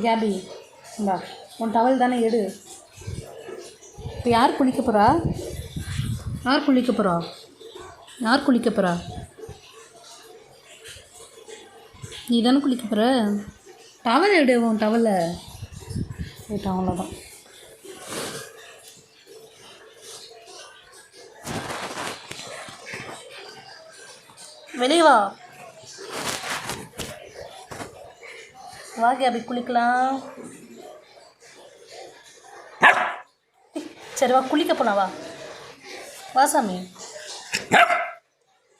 KP இந்தா உன் towel தானே எடு. இப்போ யார் குளிக்க போகிறா? யார் குளிக்க போகிறா? யார் குளிக்க போகிறா? நீ தானே குளிக்க போகிற. டவல் எடு, உன் டவலை. போயிட்டு அவ்வளோதான். வெளியே வா. வா கேபி குளிக்கலாம். சரி வா குளிக்க போலாம். வா வா சாமி.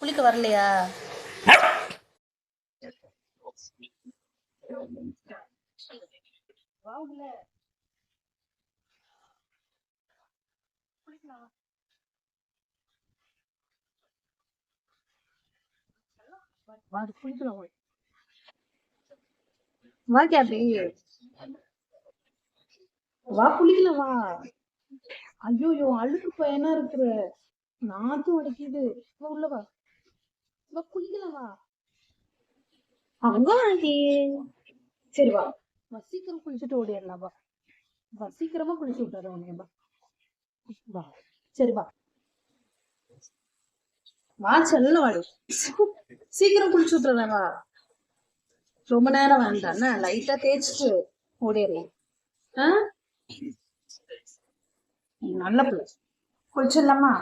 குளிக்க வரலையா? வா உள்ள குளிக்கலாம். வா குளிக்கலாம். வா கேபி வா குளிக்கலாம். வா. ஐயோ அழுக்கு பையனா இருக்கிற, நாத்தும் அடிக்குது. வா உள்ள வா. வா குளிக்கலாம். வா அங்க சரி வா. வா சீக்கிரம் குளிச்சுட்டு ஓடிடலாம். வா வா சீக்கிரமா குளிச்சு விட்டுறேன் உன்னைய. வா வா. சரி வா வா செல்ல வாடி. சீக்கிரம் குளிச்சு விட்டுறேன். வா ரொம்ப நேரம் வேண்டாண்ணா, லைட்டா தேய்ச்சிட்டு ஓடிடலாம். ஆ நல்ல பிள்ளை. குளிச்சிடலாமா?